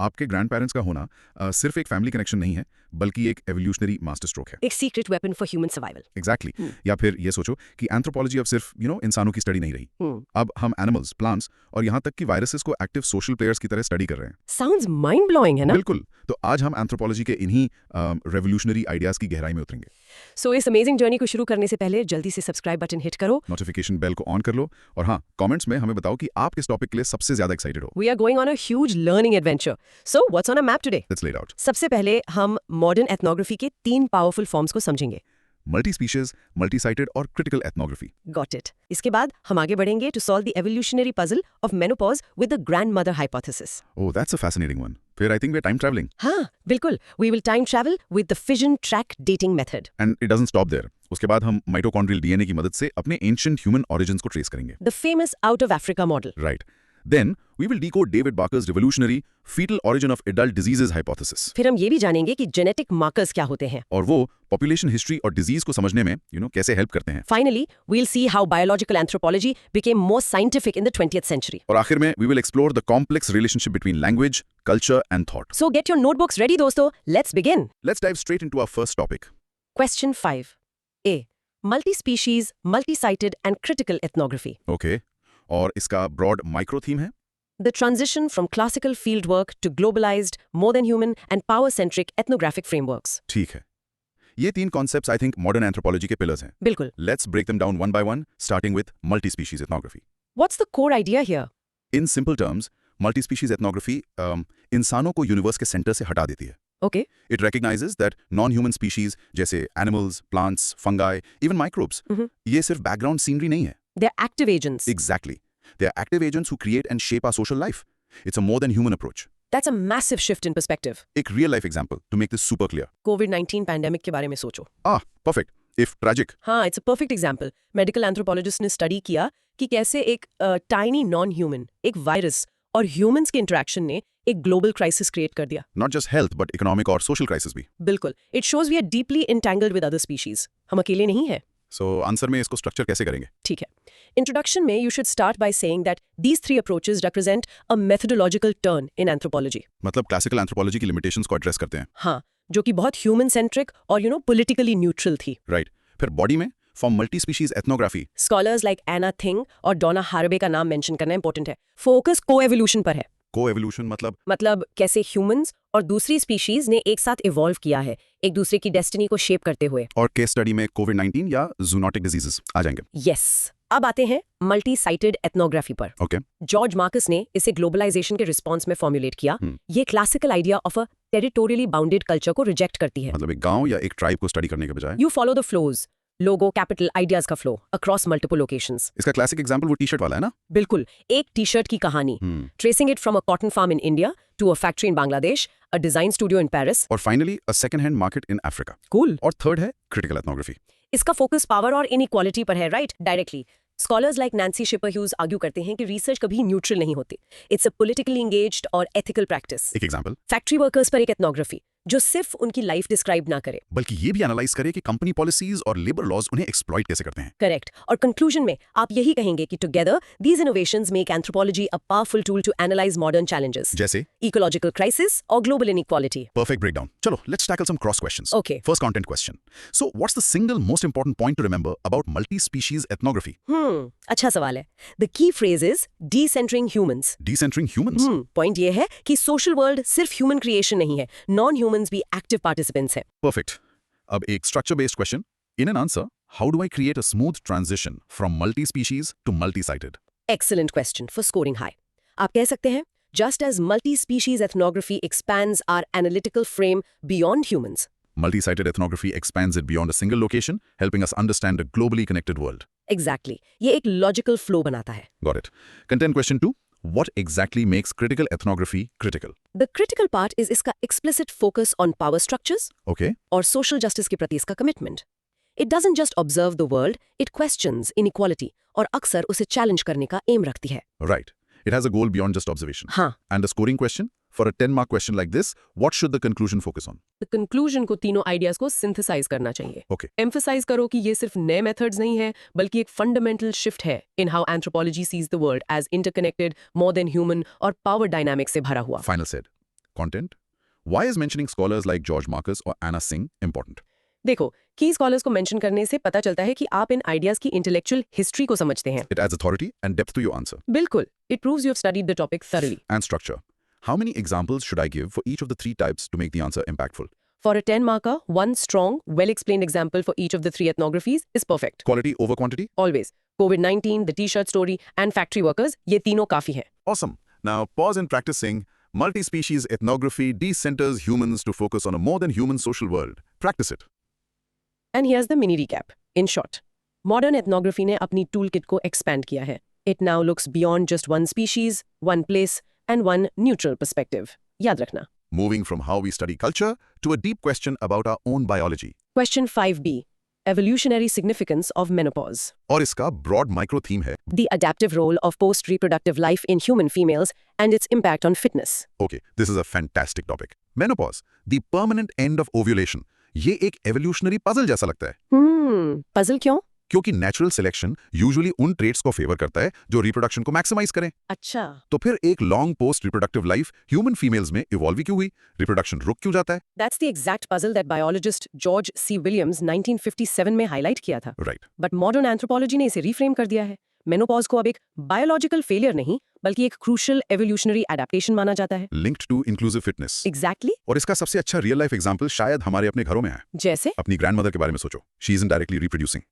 आपके grand parents का होना सिर्फ एक फैमिली कनेक्शन नहीं है, बल्कि एक एवोल्यूशनरी मास्टर स्ट्रोक है। एक secret weapon for human survival. Exactly या फिर ये सोचो कि एंथ्रोपोलॉजी अब सिर्फ इंसानों की स्टडी नहीं रही। अब हम एनिमल्स, प्लांट्स और यहाँ तक कि वायरसेस को एक्टिव सोशल प्लेयर्स की तरह स्टडी कर रहे हैं। साउंड्स माइंड ब्लोइंग है ना? बिल्कुल। तो आज हम एंथ्रोपोलॉजी के इन्हीं रेवोल्यूशनरी आइडियाज की गहराई में उतरेंगे। सो इस अमेजिंग जर्नी को शुरू करने से पहले जल्दी से सब्सक्राइब बटन हिट करो, नोटिफिकेशन बेल को ऑन कर लो और हाँ, कमेंट्स में हमें बताओ कि आप किस टॉपिक के लिए सबसे ज्यादा एक्साइटेड हो। We are going on a huge learning adventure. So what's on a map today? Let's lay it out. सबसे पहले हम मॉडर्न एथनोग्राफी के 3 पावरफुल फॉर्म्स को समझेंगे। मल्टी स्पीशीज, मल्टी साइटेड और क्रिटिकल एथनोग्राफी। Got it. इसके बाद हम आगे बढ़ेंगे to solve the evolutionary puzzle of menopause with the grandmother hypothesis. Oh, that's a fascinating one. फिर I think we are time travelling. हाँ, बिल्कुल। We will time travel with the fission track dating method. And it doesn't stop there. उसके बाद हम mitochondrial DNA की मदद से अपने एंशिएंट ह्यूमन ओरिजिन्स को ट्रेस करेंगे। The famous out of Africa model. Right. Then we will decode David Barker's revolutionary fetal origin of adult diseases hypothesis. फिर हम ये भी जानेंगे कि जेनेटिक मार्कर्स क्या होते हैं और वो पॉपुलेशन हिस्ट्री और डिजीज को समझने में कैसे हेल्प करते हैं। Finally, we'll see how biological anthropology became more scientific in the 20th century. और आखिर में we will explore the complex relationship between language, culture and thought. So get your notebooks ready, दोस्तों. Let's begin. Let's dive straight into our first topic. Question 5. A. Multi-species, multi-sited and critical ethnography. Okay. और इसका broad micro theme है The transition from classical fieldwork to globalized, more than human and power-centric ethnographic frameworks. ठीक है। ये 3 concepts I think modern anthropology के pillars हैं। बिल्कुल. Let's break them down one by one, starting with multi-species ethnography. What's the core idea here? In simple terms, multi-species ethnography इंसानों को universe के centre से हटा देती है। Okay. It recognizes that non-human species जैसे animals, plants, fungi, even microbes, ये सिर्फ background scenery नहीं है। They're active agents. Exactly. They are active agents who create and shape our social life. It's a more than human approach. That's a massive shift in perspective. एक real life example to make this super clear. COVID-19 pandemic के बारे में सोचो. Perfect. If tragic. हाँ, it's a perfect example. Medical anthropologist ने study किया कि कैसे एक टाइनी नॉन ह्यूमन, एक वायरस और ह्यूमंस के इंटरेक्शन ने एक ग्लोबल क्राइसिस क्रिएट कर दिया। Not just health, but economic और social crisis भी। बिल्कुल। It shows we are deeply entangled with other species. हम अकेले नहीं हैं। So आंसर में इसको स्ट्रक्चर कैसे करेंगे? ठीक है। इंट्रोडक्शन में you should start by saying that these 3 approaches represent a methodological turn in anthropology. मतलब क्लासिकल एंथ्रोपोलॉजी की लिमिटेशंस को एड्रेस करते हैं। हाँ, जो कि बहुत ह्यूमन सेंट्रिक और politically neutral थी। राइट। फिर बॉडी में for multi species ethnography scholars like Anna Tsing और डोना हार्वे का नाम मेंशन करना इंपॉर्टेंट है। फोकस को-एवोल्यूशन पर है। को-एवोल्यूशन मतलब कैसे ह्यूमंस और दूसरी स्पीशीज ने एक साथ इवॉल्व किया है, एक दूसरे की डेस्टिनी को शेप करते हुए। और केस स्टडी में कोविड-19 या जूनोटिक डिजीजेस आ जाएंगे। यस। अब आते हैं मल्टी साइटेड एथनोग्राफी पर। ओके। जॉर्ज मार्कस ने इसे ग्लोबलाइजेशन के रिस्पॉन्स में फॉर्मुलेट किया। ये classical idea of a territorially bounded culture को रिजेक्ट करती है। मतलब एक गांव या एक ट्राइब को स्टडी करने के बजाय यू फॉलो द फ्लोज, लोगो, कैपिटल, आइडियाज का फ्लो अक्रॉस मल्टीपल लोकेशंस। इसका क्लासिक एग्जांपल वो टी-शर्ट वाला है ना? बिल्कुल। एक टी-शर्ट की कहानी, tracing it from a cotton farm in India to a factory in Bangladesh, a design studio in Paris और finally a second hand market in Africa. Cool. और थर्ड है क्रिटिकल एथनोग्राफी। इसका फोकस पावर और inequality पर है, right? Directly scholars like Nancy शिपर huge argue करते हैं कि रिसर्च कभी न्यूट्रल नहीं होती। इट्स अ पॉलिटिकली एंगेज्ड और एथिकल प्रैक्टिस। एक एग्जांपल, फैक्ट्री वर्कर्स पर एक एथनोग्राफी जो सिर्फ उनकी लाइफ डिस्क्राइब ना करे, बल्कि ये भी एनालाइज करे कि कंपनी पॉलिसीज और लेबर लॉज उन्हें एक्सप्लॉइट कैसे करते हैं। करेक्ट। और कंक्लूजन में आप यही कहेंगे कि together these innovations make anthropology a powerful tool to analyse modern challenges जैसे इकोलॉजिकल क्राइसिस और global inequality. Perfect breakdown. Chalo, let's tackle some cross questions. Okay. First content question. So, what's the single most important point to remember about multi-species ethnography? अच्छा सवाल है। The key phrase is decentering humans. Decentering humans? Point ये है कि social world सिर्फ human creation नहीं है, non humans भी एक्टिव पार्टिसिपेंट्स हैं। Perfect. अब एक structure-based question. In an answer, how do I create a smooth transition from multi-species to multi-sited? Excellent question for scoring high. आप कह सकते हैं, just as multi-species ethnography expands our analytical frame beyond humans. Multi-sited ethnography expands it beyond a single location, helping us understand a globally connected world. Exactly. ये एक logical flow बनाता है। Got it. Content question 2. What exactly makes critical ethnography critical? The critical part is इसका explicit focus on power structures Okay. और social justice के प्रति इसका commitment. It doesn't just observe the world, it questions inequality और अक्सर उसे challenge करने का aim रखती है। Right. It has a goal beyond just observation. हाँ। And the scoring question? For a 10-mark question like this, what should the conclusion focus on? The conclusion को तीनों आइडियाज को सिंथेसाइज करना चाहिए. Okay. एम्फसाइज करो कि ये सिर्फ नए मेथड्स नहीं है बल्कि एक फंडामेंटल शिफ्ट है in how anthropology sees the world as interconnected, more than human और पावर डायनामिक्स से भरा हुआ. Final said. Content. Why is mentioning scholars like George Marcus or Anna Singh important? देखो, की स्कॉलर्स को मेंशन करने से पता चलता है कि आप इन आइडियाज की इंटेलेक्चुअल हिस्ट्री को समझते हैं. It adds authority and depth to your answer. बिल्कुल. It proves you have studied the topic thoroughly. And structure. How many examples should I give for each of the 3 types to make the answer impactful? For a 10 marker, one strong, well-explained example for each of the 3 ethnographies is perfect. Quality over quantity? Always. COVID-19, the T-shirt story, and factory workers, ये तीनों काफी हैं. Awesome. Now pause in practicing. Multi-species ethnography decenters humans to focus on a more than human social world. Practice it. And here's the mini recap. In short, modern ethnography ने अपनी toolkit को expand किया है. It now looks beyond just one species, one place, and one neutral perspective. याद रखना. Moving from how we study culture to a deep question about our own biology. Question 5b. Evolutionary significance of menopause. और इसका broad micro theme है. The adaptive role of post-reproductive life in human females and its impact on fitness. Okay, this is a fantastic topic. Menopause, the permanent end of ovulation. ये एक evolutionary puzzle जैसा लगता है. Puzzle क्यों? क्योंकि natural selection usually उन traits को favor करता है जो reproduction को maximize करें. अच्छा. तो फिर एक long post reproductive life human females में evolve ही क्यों हुई? Reproduction रुक क्यों जाता है? That's the exact puzzle that biologist George C. Williams 1957 में highlight किया था. Right. But modern anthropology ने इसे reframe कर दिया है. Menopause को अब एक biological failure नहीं बल्कि एक crucial evolutionary adaptation माना जाता है. Linked to inclusive fitness. Exactly. और इसका सबसे अच्छा real life example शायद हमारे अपने घरों में है. जैसे? अपनी grandmother के बारे में सोचो. She isn't directly reproducing,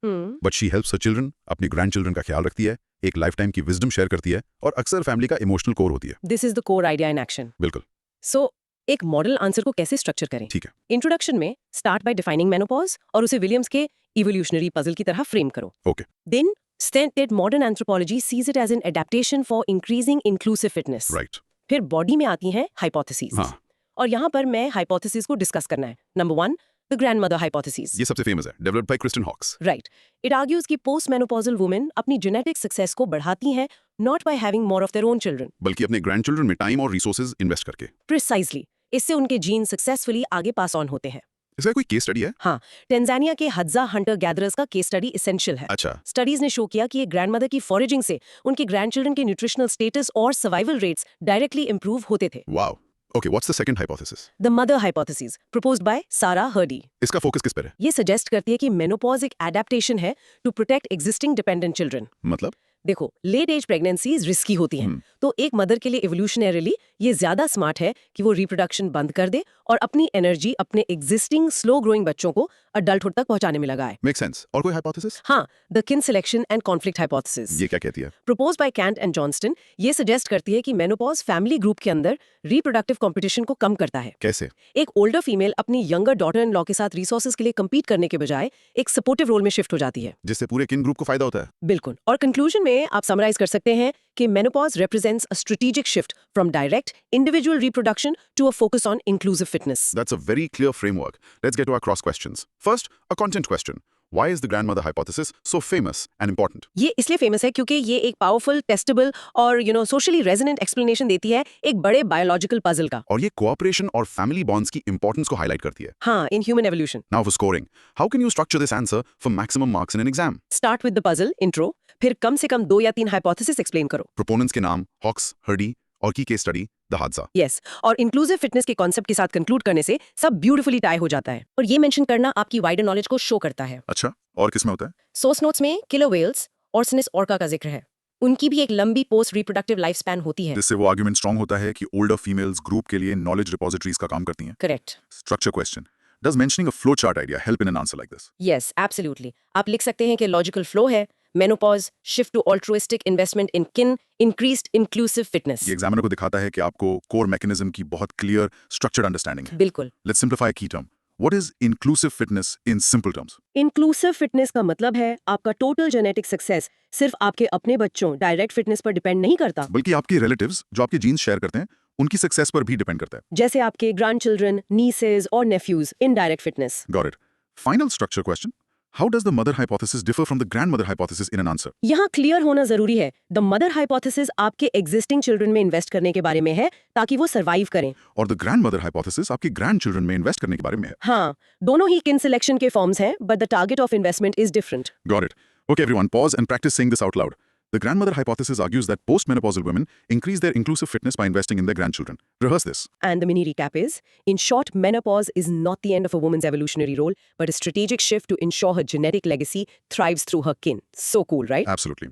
but she helps her children, अपनी grandchildren का ख्याल रखती है, एक lifetime की wisdom share करती है और अक्सर family का emotional core होती है. This is the core idea in action. बिल्कुल. So, एक मॉडल आंसर को कैसे स्ट्रक्चर करें? ठीक है. इंट्रोडक्शन में स्टार्ट बाय डिफाइनिंग मेनोपॉज और उसे विलियम्स के इवोल्यूशनरी पजल की तरह फ्रेम करो. Okay. Then state that modern anthropology sees it as an adaptation for increasing inclusive fitness. Right. फिर बॉडी में आती हैं हाइपोथेसिस. हाँ. और यहाँ पर मैं हाइपोथेसिस को डिस्कस करना है. Number 1, the grandmother hypothesis. ये सबसे फेमस है. Developed by Kristen Hawkes. Right. It argues कि पोस्ट-मेनोपॉजल वुमेन अपनी जेनेटिक सक्सेस को बढ़ाती हैं not by having more of their own children. बल्कि अपने grandchildren में time और resources invest करके. प्रिसाइजली. इससे उनके जीन सक्सेसफुली आगे पास ऑन होते हैं. इसका कोई केस स्टडी है? हाँ, टेंजानिया के हड्जा हंटर गैदरर्स का केस स्टडी एसेंशियल है. अच्छा. स्टडीज ने शो किया कि एक ग्रैंडमदर की फॉरेजिंग से उनके ग्रैंडचिल्ड्रन के न्यूट्रिशनल स्टेटस और सर्वाइवल रेट्स डायरेक्टली इंप्रूव होते थे. Wow. Okay, what's the second hypothesis? The mother hypothesis proposed by सारा हर्डी. इसका फोकस किस पर है? ये सजेस्ट करती है कि मेनोपॉज एक एडेप्टेशन है to protect existing dependent children. मतलब? देखो, लेट एज प्रेगनेंसीज रिस्की होती हैं, तो एक मदर के लिए इवोल्यूशनरीली ये ज्यादा स्मार्ट है कि वो रिप्रोडक्शन बंद कर दे और अपनी एनर्जी अपने एग्जिस्टिंग स्लो ग्रोइंग बच्चों को अडल्टहुड तक पहुंचाने में लगाए. Makes sense. और कोई hypothesis? हाँ, द किन सिलेक्शन एंड कॉन्फ्लिक्ट हाइपोथेसिस. ये क्या कहती है? proposed by Kant and Johnston, ये सजेस्ट करती है कि मेनोपॉज फैमिली ग्रुप के अंदर रिप्रोडक्टिव कंपटीशन को कम करता है. कैसे? एक ओल्डर फीमेल अपनी यंगर डॉटर इन लॉ के साथ रिसोर्सेज के लिए compete करने के बजाय एक सपोर्टिव रोल में शिफ्ट हो जाती है. जिससे पूरे किन ग्रुप को फायदा होता है? बिल्कुल. और कंक्लूजन में आप समराइज कर सकते हैं कि menopause represents a strategic shift from direct individual reproduction to a focus on inclusive fitness. That's a very clear framework. Let's get to our cross questions. First, a content question. Why is the grandmother hypothesis so famous and important? ये इसलिए famous है क्योंकि ये एक powerful, testable और socially resonant explanation देती है एक बड़े बायोलॉजिकल पजल का. और ये कोऑपरेशन और फैमिली बॉन्ड्स की इंपॉर्टेंस को हाईलाइट करती है. हाँ, in human evolution. Now for scoring. How can you structure this answer for maximum marks in an exam? Start with the puzzle intro, फिर कम से कम 2 या 3 हाइपोथेसिस एक्सप्लेन करो. Proponents के नाम, Hawkes, Hurdy और की केस स्टडी, द हादसा. Yes, और इंक्लूसिव फिटनेस के कॉन्सेप्ट के साथ कंक्लूड करने से सब ब्यूटीफुली टाई हो जाता है. और ये मेंशन करना आपकी वाइडर नॉलेज को शो करता है. अच्छा, और किसमें होता है? सोर्स नोट्स में किलर व्हेल्स, ऑर्सिनिस ऑर्का का जिक्र है. उनकी भी एक लंबी पोस्ट रिप्रोडक्टिव लाइफ स्पैन होती है. जिससे वो आर्गुमेंट स्ट्रॉन्ग होता है कि ओल्डर फीमेल्स ग्रुप के लिए नॉलेज रिपोजिटरीज का काम करती हैं. Correct. Structure question. Does mentioning a flowchart idea help in an answer like this? Yes, absolutely. आप लिख सकते हैं कि लॉजिकल फ्लो है menopause, shift to altruistic investment in kin, increased inclusive fitness. ये एग्जामिनर को दिखाता है कि आपको कोर मैकेनिज्म की बहुत क्लियर स्ट्रक्चर्ड अंडरस्टैंडिंग है. बिल्कुल. Let's simplify a key term. What is inclusive fitness in simple terms? Inclusive fitness का मतलब है आपका टोटल जेनेटिक सक्सेस सिर्फ आपके अपने बच्चों डायरेक्ट फिटनेस पर डिपेंड नहीं करता, बल्कि आपके रिलेटिव्स जो आपके जीन्स शेयर करते हैं उनकी सक्सेस पर भी डिपेंड करता है. जैसे आपके ग्रैंडचिल्ड्रन, नीसेस और nephews. Indirect fitness. Got it. Final structure question. How does the mother hypothesis differ from the grandmother hypothesis in an answer? यहाँ क्लियर होना जरूरी है। द मदर हाइपोथेसिस आपके एग्जिस्टिंग चिल्ड्रन में इन्वेस्ट करने के बारे में है ताकि वो सर्वाइव करें। और the grandmother hypothesis आपके grandchildren में इन्वेस्ट करने के बारे में है। हाँ, दोनों ही किन सिलेक्शन के फॉर्म्स हैं, but the target of investment is different. Got it. Okay, everyone, pause and practice saying this out loud. The grandmother hypothesis argues that postmenopausal women increase their inclusive fitness by investing in their grandchildren. Rehearse this. And the mini recap is, in short, menopause is not the end of a woman's evolutionary role, but a strategic shift to ensure her genetic legacy thrives through her kin. So cool, right? Absolutely.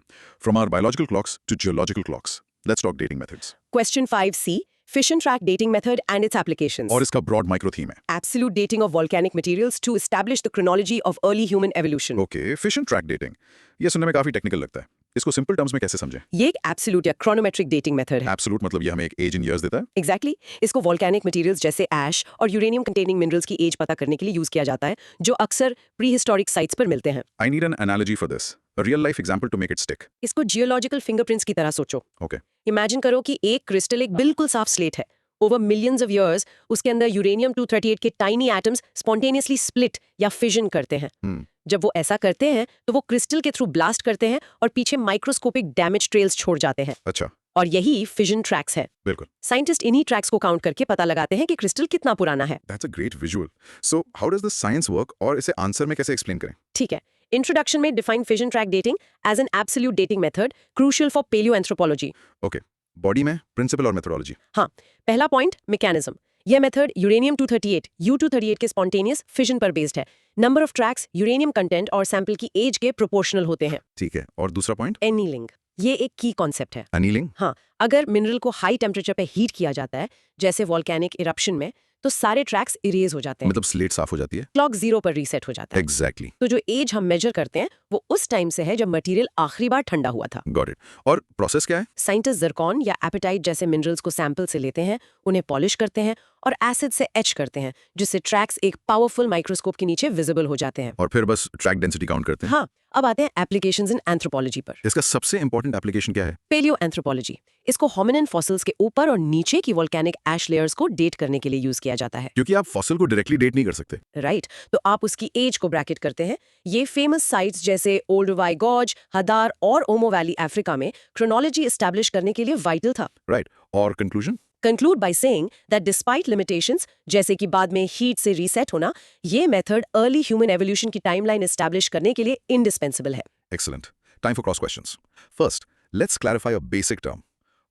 From our biological clocks to geological clocks. Let's talk dating methods. Question 5C, fission track dating method and its applications. और इसका broad micro theme है. Absolute dating of volcanic materials to establish the chronology of early human evolution. Okay, fission track dating. ये सुनने में काफी technical लगता है. इसको सिंपल टर्म्स में कैसे समझें? ये एक एब्सोल्यूट या क्रोनोमेट्रिक डेटिंग मेथड है। एब्सोल्यूट मतलब ये हमें एक एज इन इयर्स देता है? एग्जैक्टली इसको वोल्केनिक मटेरियल्स जैसे ऐश और यूरेनियम कंटेनिंग मिनरल्स की एज पता करने के लिए यूज किया जाता है, जो अक्सर प्री हिस्टोरिक साइट्स पर मिलते हैं। I need an analogy for this, a real life example to make it stick. इसको जियोलॉजिकल फिंगरप्रिंट्स की तरह सोचो। ओके। इमेजिन करो कि एक क्रिस्टल एक बिल्कुल साफ स्लेट है। ओवर मिलियंस ऑफ इयर्स उसके अंदर यूरेनियम 238 के टाइनी एटम्स स्पॉन्टेनियसली स्प्लिट या फिजन करते हैं। जब वो ऐसा करते हैं तो वो क्रिस्टल के थ्रू ब्लास्ट करते हैं और पीछे माइक्रोस्कोपिक डैमेज ट्रेल्स छोड़ जाते हैं। अच्छा। और यही फिजन ट्रैक्स है। बिल्कुल। साइंटिस्ट इन्हीं ट्रैक्स को काउंट करके पता लगाते हैं कि क्रिस्टल कितना पुराना है। That's a great visual. So how does the science work और इसे आंसर में कैसे एक्सप्लेन करें? ठीक है, इंट्रोडक्शन में define fission track dating as an absolute dating method crucial for palaeoanthropology. Okay, body में प्रिंसिपल और मेथोडोलॉजी। हाँ, पहला पॉइंट मैकेनिज्म। यह मेथड यूरेनियम 238 U238 के स्पॉन्टेनियस फिजन पर बेस्ड है। Number of tracks uranium content और सैंपल की एज के प्रोपोर्शनल होते हैं। ठीक है, और दूसरा पॉइंट? एनीलिंग। ये एक की कॉन्सेप्ट है। एनीलिंग? हाँ, अगर मिनरल को हाई टेम्परेचर पे हीट किया जाता है, जैसे वोल्केनिक इरप्शन में, तो सारे ट्रैक्स इरेज हो जाते हैं। मतलब स्लेट साफ हो जाती है? क्लॉक 0 पर रीसेट हो जाता है। एग्जैक्टली। तो जो एज हम मेजर करते हैं वो उस टाइम से है जब मटेरियल आखिरी बार ठंडा हुआ था। Got it. और प्रोसेस क्या है? साइंटिस्ट जर्कॉन या एपेटाइट जैसे मिनरल्स को सैंपल से लेते हैं, उन्हें पॉलिश करते हैं और एसिड से एच करते हैं, जिससे ट्रैक्स एक पावरफुल माइक्रोस्कोप के नीचे विजिबल हो जाते हैं। और फिर बस ट्रैक डेंसिटी काउंट करते हैं? हाँ, अब आते हैं एप्लीकेशंस इन एंथ्रोपोलॉजी पर। इसका सबसे इंपॉर्टेंट एप्लीकेशन क्या है? Paleo anthropology. इसको होमिनिन फॉसिल्स के ऊपर और नीचे की वोल्केनिक ऐश लेयर्स को डेट करने के लिए यूज किया जाता है। क्योंकि आप फॉसिल को डायरेक्टली डेट नहीं कर सकते। राइट, तो आप उसकी एज को ब्रैकेट करते हैं। ये फेमस साइट्स जैसे ओल्ड वाई गॉर्ज, हदार और ओमो वैली अफ्रीका में क्रोनोलॉजी एस्टैब्लिश करने के लिए वाइटल था। राइट, और conclusion? Conclude by saying that despite limitations, जैसे कि बाद में हीट से रीसेट होना, ये मेथड अर्ली ह्यूमन एवोल्यूशन की टाइमलाइन एस्टैब्लिश करने के लिए इंडिस्पेंसिबल है। Excellent. Time for cross questions. First, let's clarify a basic term.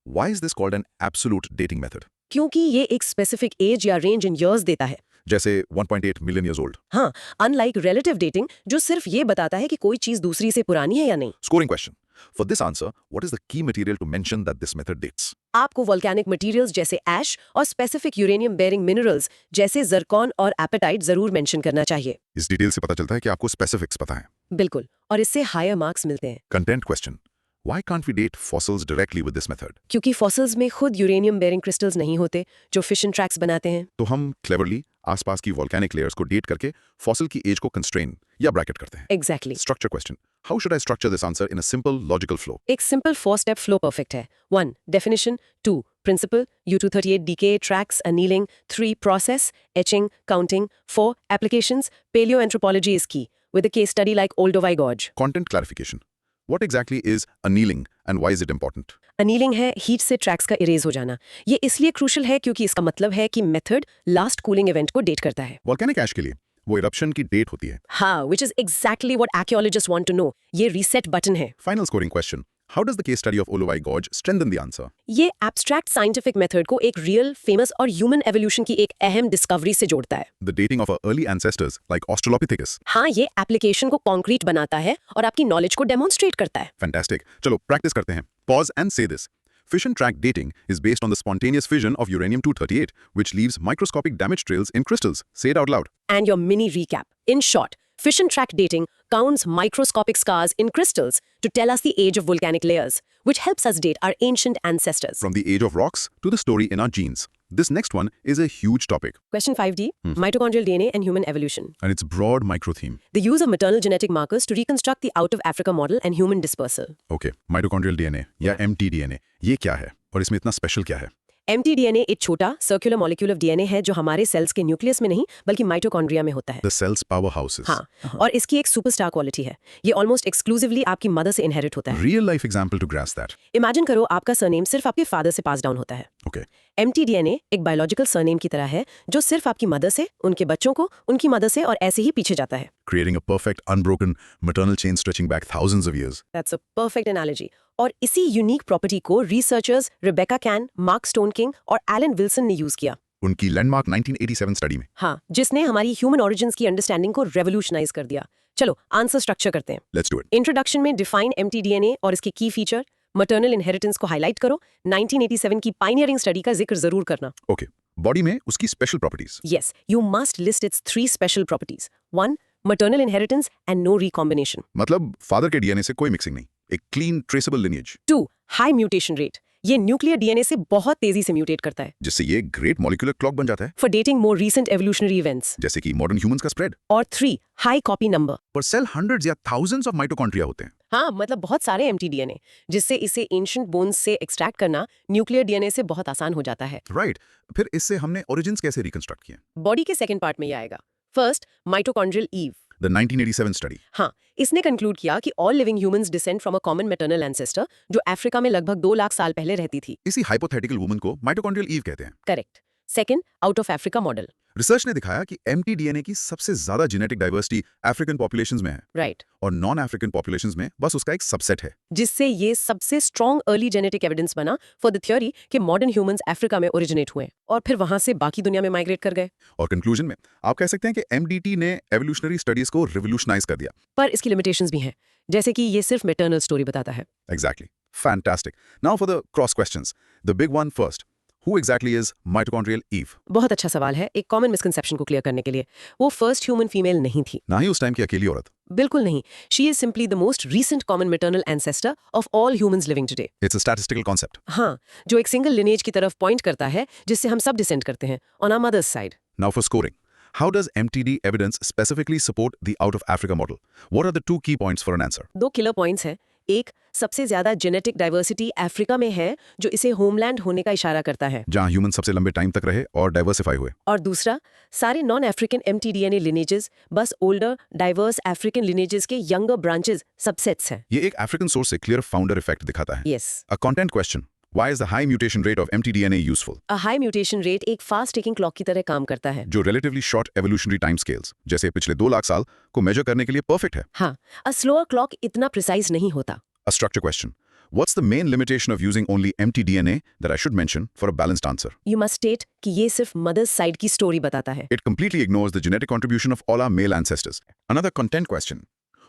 Why is this called an absolute dating method? क्योंकि ये एक स्पेसिफिक एज या रेंज इन इयर्स देता है। जैसे 1.8 million years old. हाँ, अनलाइक रिलेटिव डेटिंग जो सिर्फ ये बताता है कि कोई चीज दूसरी से पुरानी है या नहीं। Scoring question. For this answer, what is the key material to mention that this method dates? आपको वोल्केनिक मटेरियल्स जैसे ऐश और स्पेसिफिक यूरेनियम बेरिंग मिनरल्स जैसे जर्कॉन और एपेटाइट जरूर मेंशन करना चाहिए। इस डिटेल से पता चलता है कि आपको स्पेसिफिक्स पता है। बिल्कुल, और इससे हायर मार्क्स मिलते हैं। Content question. Why can't we date fossils directly with this method? क्योंकि फॉसिल्स में खुद यूरेनियम बेरिंग क्रिस्टल्स नहीं होते जो फिशन ट्रैक्स बनाते हैं। तो हम क्लेवरली आसपास की वोल्केनिक लेयर्स को डेट करके फॉसिल की एज को कंस्ट्रेन या ब्रैकेट करते हैं। Exactly. Structure question. How should I structure this answer in a simple logical flow? एक सिंपल 4 स्टेप फ्लो परफेक्ट है। 1 definition, 2 principle U238 decay tracks annealing, 3 process etching counting, 4 applications palaeo anthropology is key with a case study like Olduvai Gorge. Content clarification. What exactly is annealing and why is it important? Annealing है heat से tracks का erase हो जाना। ये इसलिए crucial है क्योंकि इसका मतलब है कि मेथड लास्ट कूलिंग इवेंट को डेट करता है। Volcanic ash के लिए वो इरप्शन की डेट होती है। हाँ, which is exactly what archaeologists want to know। ये रीसेट बटन है। Final scoring question. How does the case study of Olduvai Gorge strengthen the answer? ये एब्स्ट्रैक्ट साइंटिफिक मेथड को एक रियल, फेमस और ह्यूमन एवोल्यूशन की एक अहम discovery से जोड़ता है। The dating of our early ancestors like Australopithecus. हाँ, ये एप्लीकेशन को कॉन्क्रीट बनाता है और आपकी नॉलेज को डेमोन्स्ट्रेट करता है। Fantastic. चलो प्रैक्टिस करते हैं. Pause and say this. Fission track dating is based on the spontaneous fission of uranium-238, which leaves microscopic damage trails in crystals. Say it out loud. And your mini recap. In short, fission track dating counts microscopic scars in crystals to tell us the age of volcanic layers, which helps us date our ancient ancestors. From the age of rocks to the story in our genes. This next one is a huge topic. Question 5D, mitochondrial DNA and human evolution. And its broad micro theme. The use of maternal genetic markers to reconstruct the out of Africa model and human dispersal. Okay, mitochondrial DNA या mtDNA. ये क्या है और इसमें इतना special क्या है? mtDNA एक छोटा सर्कुलर मॉलिक्यूल ऑफ डीएनए है जो हमारे सेल्स के न्यूक्लियस में नहीं बल्कि माइटोकॉन्ड्रिया में होता है। The cell's powerhouses. हाँ, और इसकी एक सुपरस्टार क्वालिटी है। ये ऑलमोस्ट एक्सक्लूसिवली आपकी मदर से इनहेरिट होता है। Real life example to grasp that. Imagine करो आपका सरनेम सिर्फ आपके फादर से पास डाउन होता है। Okay. mtDNA एक बायोलॉजिकल सरनेम की तरह है जो सिर्फ आपकी मदर से, उनके बच्चों को, उनकी मदर से और ऐसे ही पीछे जाता है। Creating a perfect, unbroken maternal chain stretching back thousands of years. That's a perfect analogy. और इसी यूनिक प्रॉपर्टी को रिसर्चर्स रिबेका कैन, मार्क स्टोनकिंग और एलन विल्सन ने यूज किया। उनकी लैंडमार्क 1987 स्टडी में। हाँ, जिसने हमारी ह्यूमन ओरिजिन्स की अंडरस्टैंडिंग को रेवोल्यूशनाइज कर दिया। चलो आंसर स्ट्रक्चर करते हैं। Let's do it. इंट्रोडक्शन में डिफाइन mtDNA और इसके की फीचर, मटर्नल इनहेरिटेंस को हाईलाइट करो, 1987 की पायनियरिंग स्टडी का जिक्र जरूर करना। Okay. बॉडी में उसकी special properties. Yes, you must list its 3 special properties. 1. Maternal inheritance and no recombination. मतलब फादर के डीएनए से कोई मिक्सिंग नहीं, एक clean traceable lineage, 2. High mutation rate. ये न्यूक्लियर डीएनए से बहुत तेजी से म्यूटेट करता है जिससे ये ग्रेट मॉलिक्यूलर क्लॉक बन जाता है, for dating more recent evolutionary events. जैसे कि मॉडर्न ह्यूमंस का स्प्रेड। और 3. High copy number. पर सेल हंड्रेड्स या थाउजेंड्स ऑफ माइटोकॉन्ड्रिया होते हैं। हाँ, मतलब बहुत सारे mtDNA, जिससे इसे एंशिएंट बोन्स से एक्सट्रैक्ट करना न्यूक्लियर डीएनए से बहुत आसान हो जाता है। राइट। फिर इससे हमने ओरिजिन्स कैसे रिकंस्ट्रक्ट किए? बॉडी के सेकंड पार्ट में ये आएगा। First, mitochondrial Eve. The 1987 study. हाँ, इसने कंक्लूड किया कि all living humans descend from a common maternal ancestor जो अफ्रीका में लगभग 2 लाख साल पहले रहती थी। इसी हाइपोथेटिकल वुमन को माइटोकॉन्ड्रियल ईव कहते हैं। Correct. Second, out of Africa model. Research ने दिखाया कि mtDNA की सबसे ज्यादा जेनेटिक डाइवर्सिटी अफ्रीकन पॉपुलेशंस में है राइट। और नॉन अफ्रीकन पॉपुलेशंस में बस उसका एक सबसेट है। जिससे ये सबसे स्ट्रॉन्ग अर्ली जेनेटिक एविडेंस बना फॉर द थ्योरी कि मॉडर्न ह्यूमंस अफ्रीका में ओरिजिनेट हुए और फिर वहां से बाकी दुनिया में माइग्रेट कर गए। और कंक्लूजन में आप कह सकते हैं कि MDT ने एवोल्यूशनरी स्टडीज को रिवोल्यूशनाइज कर दिया। पर इसकी लिमिटेशंस भी हैं, जैसे कि ये सिर्फ मैटरनल स्टोरी बताता है। Exactly. Fantastic. Now for the cross questions. The big one first. Who exactly is mitochondrial Eve? बहुत अच्छा सवाल है एक कॉमन मिसकंसेप्शन को क्लियर करने के लिए। वो फर्स्ट ह्यूमन फीमेल नहीं थी। ना ही उस टाइम की अकेली औरत। बिल्कुल नहीं। She is simply the most recent common maternal ancestor of all humans living today. It's a statistical concept. हाँ, जो एक सिंगल लिनेज की तरफ पॉइंट करता है जिससे हम सब डिसेंड करते हैं on our mother's side. Now for scoring. How does MTD evidence specifically support the out of Africa model? What are the 2 key points for an answer? 2 killer points हैं। एक, सबसे ज्यादा जेनेटिक डाइवर्सिटी अफ्रीका में है जो इसे homeland होने का इशारा करता है। जहां ह्यूमन सबसे लंबे टाइम तक रहे और डाइवर्सिफाई हुए। और दूसरा, सारे नॉन अफ्रीकन mtDNA लिनेजेस बस ओल्डर डाइवर्स अफ्रीकन लिनेजेस के यंगर ब्रांचेस सबसेट्स हैं। ये एक अफ्रीकन सोर्स से क्लियर फाउंडर इफेक्ट दिखाता है। Yes. A content question. Why is the high mutation rate of mtDNA useful? A high mutation rate एक fast ticking clock की तरह काम करता है। जो relatively short evolutionary time scales, जैसे पिछले 2 लाख साल को मेजर करने के लिए परफेक्ट है। हाँ, अ स्लोअर क्लॉक इतना प्रिसाइज नहीं होता। A structure question. What's the main limitation of using only mtDNA that I should mention for a balanced answer? You must state कि ये सिर्फ मदर्स साइड की स्टोरी बताता है। It completely ignores the genetic contribution of all our male ancestors. Another content question.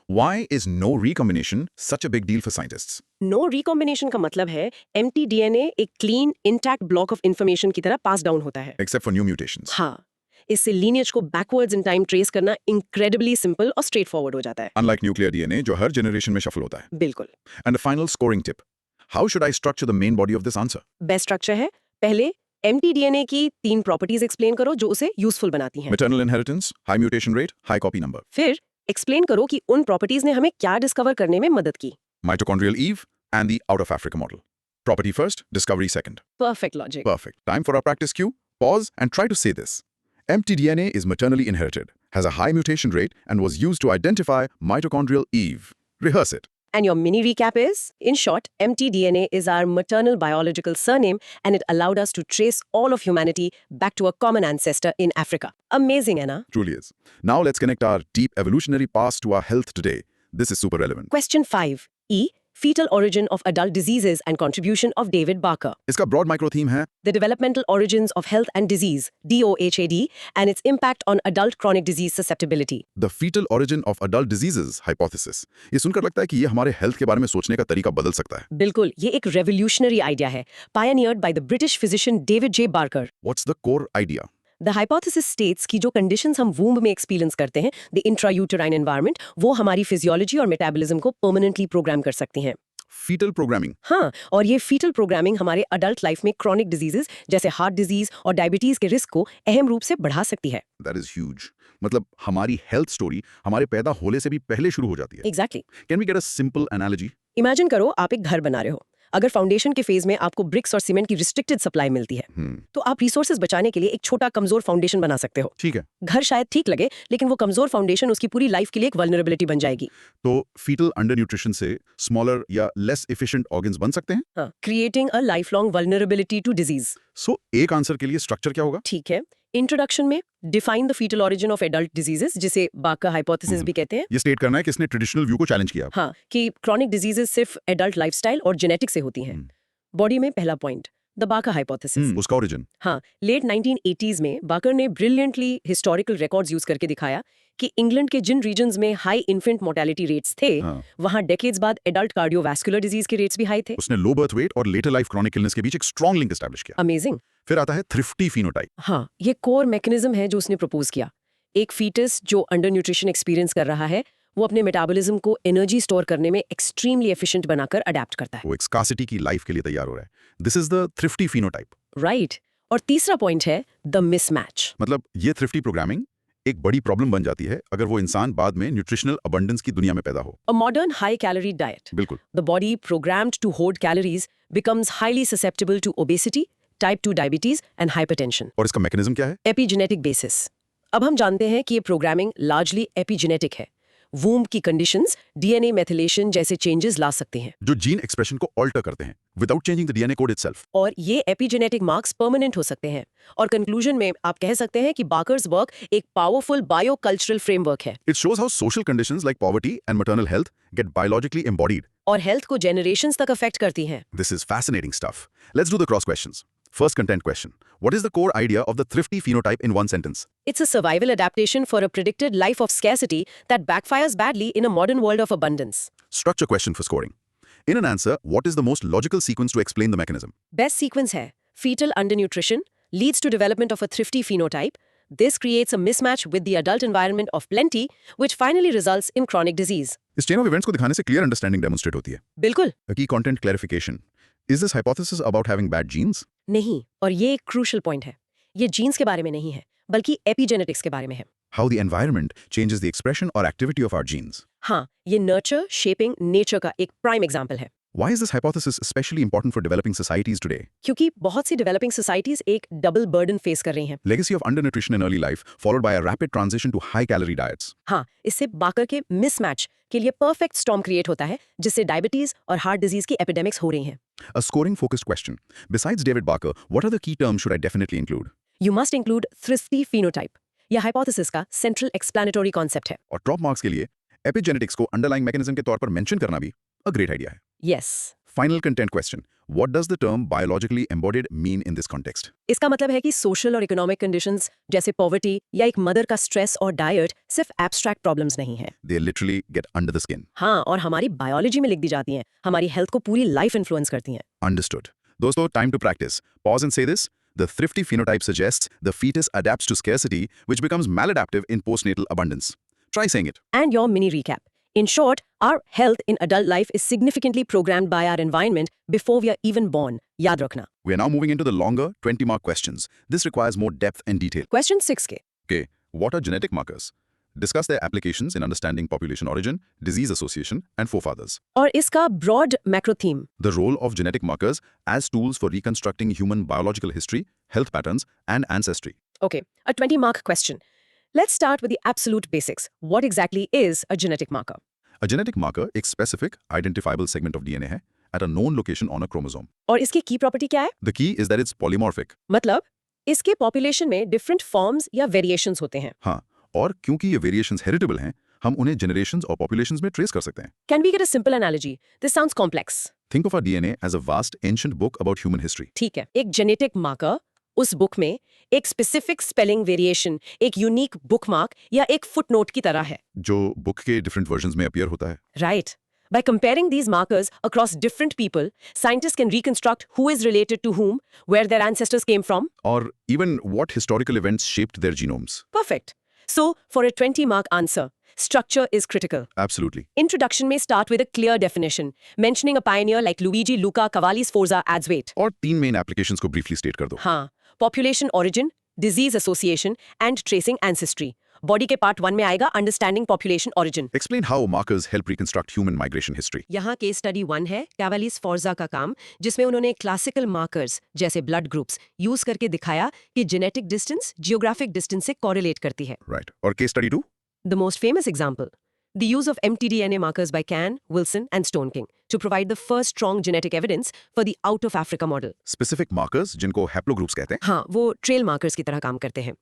Why is no recombination such a big deal for scientists? No recombination का मतलब है mtDNA एक clean intact block of information की तरह पास down होता है। Except for new mutations. हाँ, इससे लीनिएज को बैकवर्ड्स इन टाइम ट्रेस करना इनक्रेडिबली सिंपल और स्ट्रेट फॉरवर्ड हो जाता है। Unlike nuclear DNA, जो हर generation में shuffle होता है. बिल्कुल। And a final scoring tip. How should I structure the main body of this answer? Best structure है, पहले mtDNA की 3 प्रॉपर्टीज एक्सप्लेन करो जो उसे यूजफुल बनाती हैं। Maternal inheritance, high mutation rate, high copy number. फिर एक्सप्लेन करो कि उन प्रॉपर्टीज ने हमें क्या डिस्कवर करने में मदद की। Mitochondrial Eve and the out of Africa model. Property first, discovery second. Perfect logic. Perfect. Time for our practice cue. Pause and try to say this. mtDNA is maternally inherited, has a high mutation rate, and was used to identify mitochondrial Eve. Rehearse it. And your mini recap is, in short, mtDNA is our maternal biological surname and it allowed us to trace all of humanity back to a common ancestor in Africa. Amazing, Anna. Truly is. Now let's connect our deep evolutionary past to our health today. This is super relevant. Question 5. E. Fetal origin of adult diseases and contribution of David Barker. इसका broad micro theme है The developmental origins of health and disease, DOHAD, and its impact on adult chronic disease susceptibility. The fetal origin of adult diseases hypothesis. ये सुनकर लगता है कि ये हमारे health के बारे में सोचने का तरीका बदल सकता है. बिल्कुल, ये एक revolutionary idea है, pioneered by the British physician David J. Barker. What's the core idea? The hypothesis states कि जो conditions हम womb में experience करते हैं, the intrauterine environment, वो हमारी physiology और metabolism को permanently program कर सकती हैं. Fetal programming. हाँ, और ये fetal programming हमारे adult life में chronic diseases जैसे heart disease और diabetes के risk को अहम रूप से बढ़ा सकती है. That is huge. मतलब हमारी health story हमारे पैदा होने से भी पहले शुरू हो जाती है. Exactly. Can we get a simple analogy? Imagine करो आप एक घर बना रहे हो. अगर फाउंडेशन के फेज में आपको ब्रिक्स और सीमेंट की रिस्ट्रिक्टेड सप्लाई मिलती है तो आप रिसोर्सेज बचाने के लिए एक छोटा कमजोर फाउंडेशन बना सकते हो। ठीक है। घर शायद ठीक लगे, लेकिन वो कमजोर फाउंडेशन उसकी पूरी लाइफ के लिए एक वल्नरेबिलिटी बन जाएगी। तो फीटल अंडर न्यूट्रिशन से स्मॉलर या लेस एफिशिएंट ऑर्गन्स बन सकते हैं। हाँ, creating a life long vulnerability to disease. So एक आंसर के लिए स्ट्रक्चर क्या होगा? ठीक है, इंट्रोडक्शन में define the foetal origin of adult diseases, जिसे बाका हाइपोथेसिस भी कहते हैं। ये स्टेट करना है कि इसने ट्रेडिशनल व्यू को चैलेंज किया। हाँ, कि क्रॉनिक डिजीजेस सिर्फ एडल्ट लाइफस्टाइल और जेनेटिक से होती हैं। बॉडी में पहला पॉइंट, द बाका हाइपोथेसिस। उसका ओरिजिन। हाँ, लेट 1980s में बाकर ने ब्रिलियंटली हिस्टोरिकल रिकॉर्ड्स यूज करके दिखाया कि इंग्लैंड के जिन रीजन्स में हाई इन्फेंट मोर्टेलिटी रेट्स थे, वहां डेकेड्स बाद एडल्ट कार्डियोवैस्कुलर डिजीज के रेट्स भी हाई थे। उसने लो बर्थ वेट और लेटर लाइफ क्रॉनिक इलनेस के बीच एक स्ट्रॉन्ग लिंक एस्टैब्लिश किया। अमेजिंग। फिर आता है थ्रिफ्टी फिनोटाइप। हाँ, ये कोर मैकेनिज्म है जो उसने प्रपोज किया। एक फीटस जो अंडर न्यूट्रिशन एक्सपीरियंस कर रहा है, वो अपने मेटाबॉलिज्म को एनर्जी स्टोर करने में एक्सट्रीमली एफिशिएंट बनाकर अडेप्ट करता है। वो एक स्कार्सिटी की लाइफ के लिए तैयार हो रहा है। This is the thrifty phenotype. Right. और तीसरा पॉइंट है द मिसमैच। मतलब ये थ्रिफ्टी प्रोग्रामिंग एक बड़ी प्रॉब्लम बन जाती है अगर वो इंसान बाद में न्यूट्रिशनल अबंडेंस की दुनिया में पैदा हो। A modern high-calorie diet. बिल्कुल। The body programmed to hoard calories becomes highly susceptible to obesity, type 2 diabetes and hypertension. और इसका मैकेनिज्म क्या है? Epigenetic basis. अब हम जानते हैं कि ये प्रोग्रामिंग largely epigenetic है। वूम्ब की कंडीशंस डीएनए मेथिलेशन जैसे चेंजेस ला सकते हैं, जो जीन एक्सप्रेशन को ऑल्टर करते हैं without changing the DNA code itself. और ये एपिजेनेटिक मार्क्स परमानेंट हो सकते हैं। और कंक्लूजन में आप कह सकते हैं कि बाकर्स वर्क एक पावरफुल बायोकल्चरल फ्रेमवर्क है। It shows how social conditions like poverty and maternal health get biologically embodied. और हेल्थ को जेनरेशंस तक अफेक्ट करती हैं। This is fascinating stuff. Let's do the cross questions. First content question. What is the core idea of the thrifty phenotype in one sentence? It's a survival adaptation for a predicted life of scarcity that backfires badly in a modern world of abundance. Structure question for scoring. In an answer, what is the most logical sequence to explain the mechanism? Best sequence है fetal undernutrition leads to development of a thrifty phenotype. This creates a mismatch with the adult environment of plenty, which finally results in chronic disease. इस chain of events को दिखाने से clear understanding demonstrate होती है। बिल्कुल A key content clarification. Is this hypothesis about having bad genes? नहीं, और ये एक क्रूशल पॉइंट है। ये जीन्स के बारे में नहीं है, बल्कि एपिजेनेटिक्स के बारे में है। How the environment changes the expression or activity of our genes. हाँ, ये नर्चर शेपिंग नेचर का एक प्राइम एग्जाम्पल है। Why is this hypothesis especially important for developing societies today? क्योंकि बहुत सी डेवलपिंग सोसाइटीज एक डबल बर्डन फेस कर रही हैं। Legacy of undernutrition in early life, followed by a rapid transition to high-calorie diets. हाँ, इससे बाकर के मिसमैच के लिए परफेक्ट स्टॉर्म क्रिएट होता है, जिससे डायबिटीज और हार्ट डिजीज की एपिडेमिक्स हो रही हैं। A scoring-focused question. Besides David Barker, what other key terms should I definitely include? You must include thrifty phenotype. यह हाइपोथेसिस का सेंट्रल एक्सप्लेनेटरी कॉन्सेप्ट है। और ड्रॉप मार्क्स के लिए एपिजेनेटिक्स को अंडरलाइंग मैकेनिज्म के तौर पर मेंशन करना भी अ ग्रेट आइडिया है। Yes. Final content question. What does the term biologically embodied mean in this context? इसका मतलब है कि सोशल और इकोनॉमिक कंडीशंस जैसे पॉवर्टी या एक मदर का स्ट्रेस और डाइट सिर्फ एब्स्ट्रैक्ट प्रॉब्लम्स नहीं है। They literally get under the skin. हाँ, और हमारी बायोलॉजी में लिख दी जाती हैं, हमारी हेल्थ को पूरी लाइफ इन्फ्लुएंस करती हैं। Understood. दोस्तों, time to practice. Pause and say this. The thrifty phenotype suggests the fetus adapts to scarcity, which becomes maladaptive in postnatal abundance. Try saying it. And your mini recap. In short, our health in adult life is significantly programmed by our environment before we are even born. याद रखना। We are now moving into the longer 20-mark questions. This requires more depth and detail. Question 6 के। Okay, what are genetic markers? Discuss their applications in understanding population origin, disease association, and forefathers. और इसका broad macro theme. The role of genetic markers as tools for reconstructing human biological history, health patterns, and ancestry. Okay, a 20-mark question. Let's start with the absolute basics. What exactly is a genetic marker? A genetic marker एक specific identifiable segment of DNA है at a known location on a chromosome. और इसकी की property क्या है? The key is that it's polymorphic. मतलब इसके population में डिफरेंट फॉर्म्स या वेरिएशंस होते हैं। हाँ, और क्योंकि ये वेरिएशंस हेरिटेबल हैं, हम उन्हें जनरेशंस और पॉपुलेशंस में ट्रेस कर सकते हैं। Can we get a simple analogy? This sounds complex. Think of our DNA as a vast ancient book about human history. ठीक है, एक जेनेटिक मार्कर उस बुक में एक स्पेसिफिक स्पेलिंग वेरिएशन, एक यूनिक बुकमार्क या एक फुटनोट की तरह है, जो बुक के डिफरेंट वर्जन्स में अपीयर होता है। Right? By comparing these markers across different people, scientists can reconstruct who is related to whom, where their ancestors came from. Or even what historical events shaped their genomes. Perfect. So, for a 20-mark answer, structure is critical. Absolutely. Introduction may start with a clear definition, mentioning a pioneer like Luigi Luca Cavalli Sforza adds weight. और 3 main applications को briefly state कर दो। हाँ, population origin, disease association, and tracing ancestry. Body के part 1 में आएगा understanding population origin. Explain how markers help reconstruct human migration history. यहाँ case study 1 है कैवालिस फोर्जा का काम, जिसमें उन्होंने क्लासिकल मार्कर्स जैसे ब्लड ग्रुप्स यूज करके दिखाया कि जेनेटिक डिस्टेंस जियोग्राफिक डिस्टेंस से कोरिलेट करती है। Right. Or case study 2? The most famous example, the use of mtDNA markers by Can, Wilson, and Stoneking to provide the first strong genetic evidence for the out of Africa model. Specific markers जिनको haplogroups कहते हैं. हाँ, वो trail markers की तरह काम करते हैं।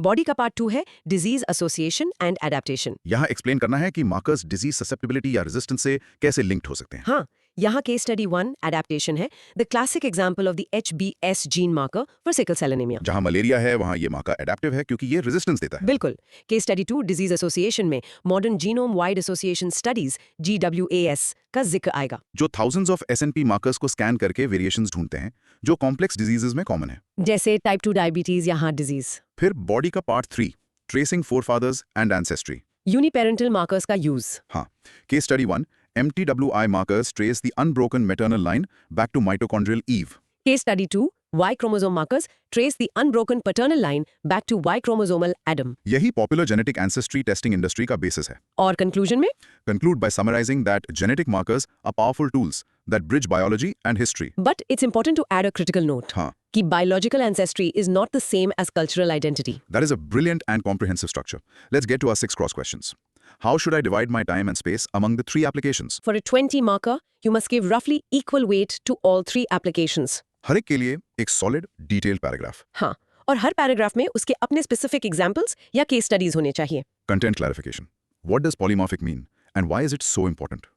बॉडी का पार्ट 2 है डिजीज एसोसिएशन एंड एडेप्टेशन। यहाँ एक्सप्लेन करना है कि मार्कर्स डिजीज ससेप्टिबिलिटी या रेजिस्टेंस से कैसे लिंक्ड हो सकते हैं। हाँ, यहाँ केस स्टडी 1 एडेप्टेशन है, the classic example of the HBS gene marker for sickle cell anaemia. जहाँ मलेरिया है वहाँ ये मार्कर एडेप्टिव है क्योंकि ये रेजिस्टेंस देता है। बिल्कुल। केस स्टडी 2 डिजीज एसोसिएशन में modern genome wide association studies GWAS का जिक्र आएगा, जो थाउजेंड्स ऑफ SNP मार्कर्स को स्कैन करके वेरिएशंस ढूंढते हैं जो कॉम्प्लेक्स डिजीजेस में कॉमन है, जैसे टाइप 2 डायबिटीज या हार्ट डिजीज। फिर बॉडी का part 3 tracing forefathers and ancestry. Uniparental markers का यूज। हाँ, case study 1 MTWI markers trace the unbroken maternal line back to mitochondrial Eve. Case study 2, Y chromosome markers trace the unbroken paternal line back to Y chromosomal Adam. यही popular genetic ancestry testing industry का basis है. और conclusion में? Conclude by summarizing that genetic markers are powerful tools that bridge biology and history. But it's important to add a critical note. हाँ, कि biological ancestry is not the same as cultural identity. that is a brilliant and comprehensive structure. Let's get to our 6 cross questions. How should I divide my time and space among the 3 applications? For a 20 marker, you must give roughly equal weight to all 3 applications. हर एक के लिए एक solid, detailed paragraph. हाँ, और हर paragraph में उसके अपने specific examples या case studies होने चाहिए। Content clarification. What does polymorphic mean and why is it so important?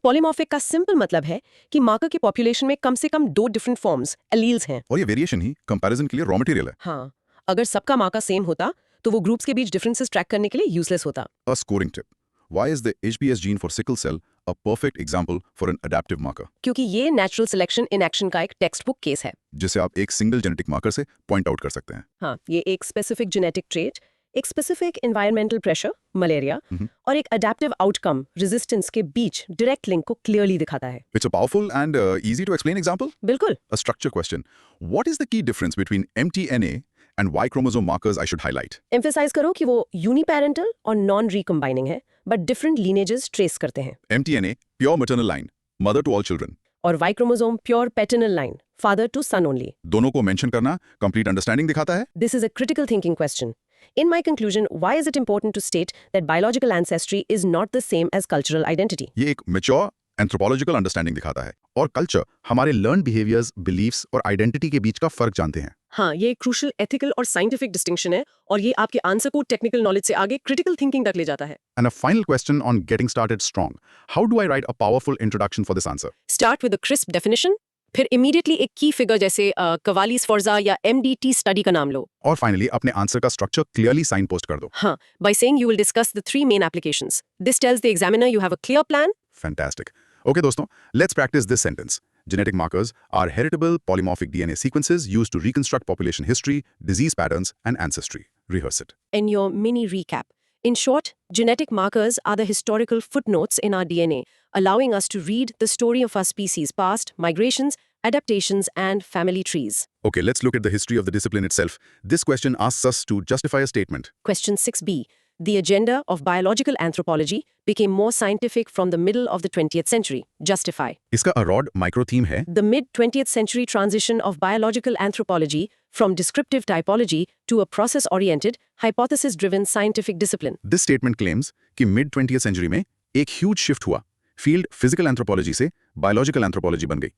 Polymorphic का सिंपल मतलब है कि मार्कर की पॉपुलेशन में कम से कम 2 डिफरेंट फॉर्म्स एलील्स हैं। और ये वेरिएशन ही कंपैरिजन के लिए रॉ मटेरियल है। हाँ, अगर सबका मार्कर सेम होता तो वो ग्रुप्स के बीच डिफरेंसेस ट्रैक करने के लिए यूजलेस होता। A scoring tip. Why is the HBS gene for sickle cell a perfect example for an adaptive marker? क्योंकि ये नेचुरल सिलेक्शन इन एक्शन का एक टेक्स्ट बुक केस है, जिसे आप एक सिंगल जेनेटिक मार्कर से पॉइंट आउट कर सकते हैं। हाँ, ये एक स्पेसिफिक जेनेटिक ट्रेट, एक स्पेसिफिक एनवायरमेंटल प्रेशर मलेरिया और एक अडेप्टिव आउटकम रेजिस्टेंस के बीच डायरेक्ट लिंक को क्लियरली दिखाता है। It's a powerful and easy to explain example. बिल्कुल। A structure question. What is the key difference between mtNA and Y chromosome markers I should highlight? Emphasise करो कि वो uniparental और non रिकम्बाइनिंग है, but different lineages trace करते हैं। mtNA pure maternal line, mother to all children. और Y chromosome pure paternal line, father to son only. दोनों को मेंशन करना कंप्लीट अंडरस्टैंडिंग दिखाता है। This is a critical thinking question. In my conclusion, why is it important to state that biological ancestry is not the same as cultural identity? ये एक mature anthropological understanding दिखाता है और culture हमारे learned behaviors, beliefs और identity के बीच का फर्क जानते हैं। हाँ, ये क्रूशल एथिकल और साइंटिफिक डिस्टिंक्शन है और ये आपके आंसर को टेक्निकल नॉलेज से आगे क्रिटिकल थिंकिंग तक ले जाता है। And a final question on getting started strong. How do I write a powerful introduction for this answer? Start with a crisp definition, फिर इमीडिएटली एक की फिगर जैसे कवालिस फोर्जा या MDT स्टडी का नाम लो। और फाइनली अपने आंसर का स्ट्रक्चर क्लियरली साइन पोस्ट कर दो। हाँ, by saying you will discuss the 3 main applications. This tells the examiner you have a clear plan. Fantastic. Okay दोस्तों, let's practice this sentence. Genetic markers are heritable polymorphic DNA sequences used to reconstruct population history, disease patterns, and ancestry. Rehearse it. In your mini recap, in short, genetic markers are the historical footnotes in our DNA, allowing us to read the story of our species' past, migrations, adaptations, and family trees. Okay, let's look at the history of the discipline itself. This question asks us to justify a statement. Question 6b. The agenda of biological anthropology became more scientific from the middle of the 20th century. Justify. इसका अरॉड micro theme है The mid-20th century transition of biological anthropology from descriptive typology to a process-oriented, hypothesis-driven scientific discipline. This statement claims कि mid 20th century में एक huge shift हुआ, field physical anthropology से biological anthropology बन गई।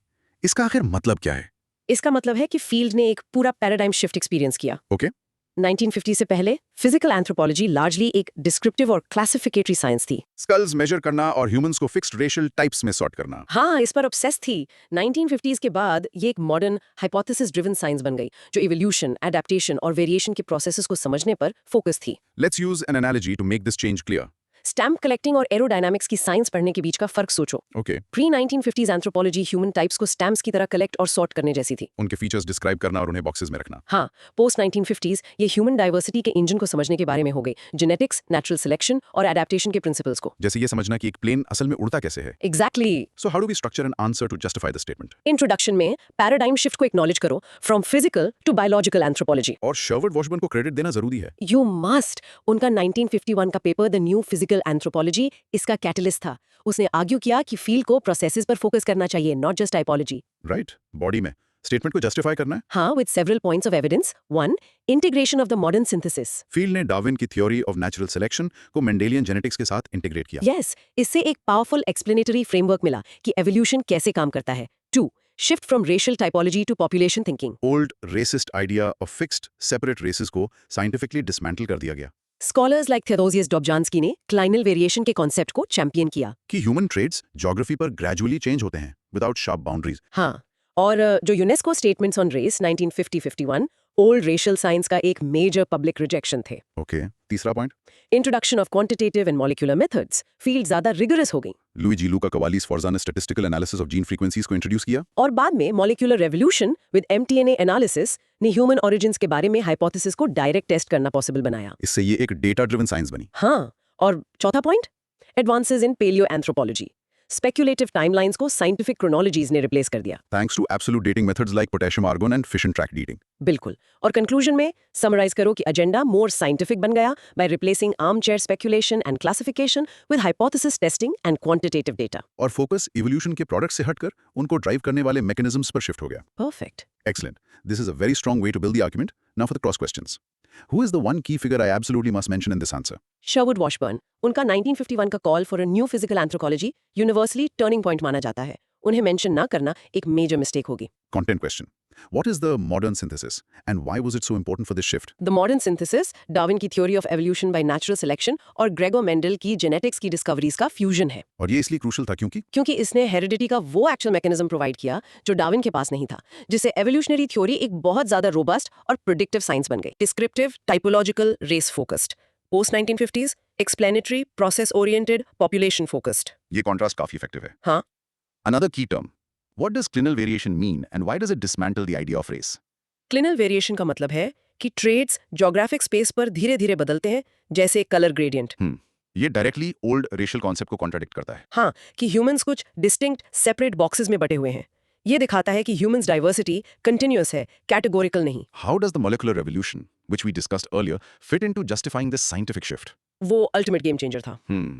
इसका आखिर मतलब क्या है? इसका मतलब है कि फील्ड ने एक पूरा पैराडाइम शिफ्ट एक्सपीरियंस किया। ओके 1950 से पहले फिजिकल एंथ्रोपोलॉजी लार्जली एक डिस्क्रिप्टिव और क्लासिफिकेटरी साइंस थी। स्कल्स मेजर करना और ह्यूमंस को फिक्स्ड रेशियल टाइप्स में सॉर्ट करना। हाँ, इस पर ऑब्सेस थी। 1950s के बाद ये एक मॉडर्न हाइपोथेसिस ड्रिवन साइंस बन गई जो इवोल्यूशन, एडेप्टेशन और वेरिएशन के प्रोसेसेस को समझने पर फोकस थी। Let's use an analogy to make this change clear. Stamp collecting और एरोडायनामिक्स की साइंस पढ़ने के बीच का फर्क सोचो। Okay, pre 1950s anthropology human types को स्टैम्प्स की तरह कलेक्ट और सॉर्ट करने जैसी थी। उनके फीचर्स डिस्क्राइब करना और उन्हें बॉक्सेस में रखना। हाँ, पोस्ट 1950s ये ह्यूमन डाइवर्सिटी के इंजन को समझने के बारे में हो गई, जेनेटिक्स, नेचुरल सिलेक्शन और एडेप्टेशन के प्रिंसिपल्स को। जैसे ये समझना कि एक प्लेन असल में उड़ता कैसे है। Exactly. So how do we structure an answer to justify the statement? Introduction में पैराडाइम शिफ्ट को एक्नॉलेज करो, from physical to biological anthropology. और शर्वर्ड वॉशबर्न को क्रेडिट देना जरूरी है। You must. उनका 1951 का paper the new physical anthropology इसका कैटलिस्ट था। उसने आर्ग्यू किया कि फील्ड को प्रोसेसेस पर फोकस करना चाहिए, not just typology. Right, body में स्टेटमेंट को जस्टिफाई करना है। हाँ, with several points of evidence. 1. Integration of the modern synthesis. Field ने डार्विन की थ्योरी ऑफ नेचुरल सिलेक्शन को मेंडेलियन जेनेटिक्स के साथ इंटीग्रेट किया। यस, इससे एक पावरफुल एक्सप्लेनेटरी फ्रेमवर्क मिला कि एवोल्यूशन कैसे काम करता है। 2. Shift from racial typology to population thinking. Old racist idea of fixed separate races को साइंटिफिकली डिसमेंटल कर दिया गया स्कॉलर्स लाइक थियोडोसियस डॉब्जांस्की ने क्लाइनल वेरिएशन के कॉन्सेप्ट को चैंपियन किया। कि ह्यूमन ट्रेड्स ज्योग्राफी पर ग्रेजुअली चेंज होते हैं विदाउट शार्प बाउंड्रीज। हाँ, और जो UNESCO statements on race 1950-51 old racial science का एक मेजर पब्लिक रिजेक्शन थे। ओके, तीसरा point, introduction of quantitative and molecular methods. Field ज्यादा रिगरस हो गई। लुइजी लूका कवालिस फोर्जा ने statistical analysis of gene frequencies को इंट्रोड्यूस किया। और बाद में molecular revolution with mTNA analysis ने ह्यूमन ओरिजिन्स के बारे में हाइपोथेसिस को डायरेक्ट टेस्ट करना पॉसिबल बनाया। इससे ये एक डेटा ड्रिवन साइंस बनी। हाँ, और चौथा point, advances in palaeoanthropology. Speculative timelines को साइंटिफिक क्रोनोलॉजीज ने रिप्लेस कर दिया। Thanks to absolute dating methods like potassium argon and fission track dating. बिल्कुल। और कंक्लूजन में समराइज करो कि एजेंडा मोर साइंटिफिक बन गया by replacing armchair speculation and classification with hypothesis testing and quantitative data. और फोकस इवोल्यूशन के product से हटकर उनको ड्राइव करने वाले मैकेनिज्म्स पर शिफ्ट हो गया। Perfect. Excellent. This is a very strong way to build the argument. Now for the cross questions. Who is the one key figure I absolutely must mention in this answer? Sherwood Washburn. उनका 1951 का call for a new physical anthropology universally turning point माना जाता है। उन्हें mention ना करना एक major mistake होगी। Content question. What is the modern synthesis and why was it so important for this shift? The modern synthesis Darwin की theory of evolution by natural selection और ग्रेगो मेंडल की genetics की discoveries का fusion है। और ये इसलिए crucial था क्योंकि इसने हेरिडिटी का वो एक्चुअल मैकेनिज्म प्रोवाइड किया जो डार्विन के पास नहीं था, जिससे एवोल्यूशनरी थ्योरी एक बहुत ज्यादा रोबस्ट और प्रेडिक्टिव साइंस बन गई। Descriptive, typological, race focused. Post 1950s explanatory, process oriented, population focused. ये कॉन्ट्रास्ट काफी इफेक्टिव है। हाँ। Another key term. What does clinal variation mean and why does it dismantle the idea of race? Clinal variation का मतलब है कि trades geographic space पर धीरे धीरे बदलते हैं, जैसे कलर ग्रेडियंट। ये डायरेक्टली ओल्ड रेशियल कॉन्सेप्ट को कॉन्ट्राडिक्ट करता है। हाँ, कि ह्यूमंस कुछ डिस्टिंक्ट सेपरेट बॉक्सेस में बटे हुए हैं। ये दिखाता है कि ह्यूमंस डाइवर्सिटी कंटिन्यूअस है, कैटेगोरिकल नहीं। How does the molecular revolution, which we discussed earlier, fit into justifying this scientific shift? वो अल्टीमेट गेम चेंजर था।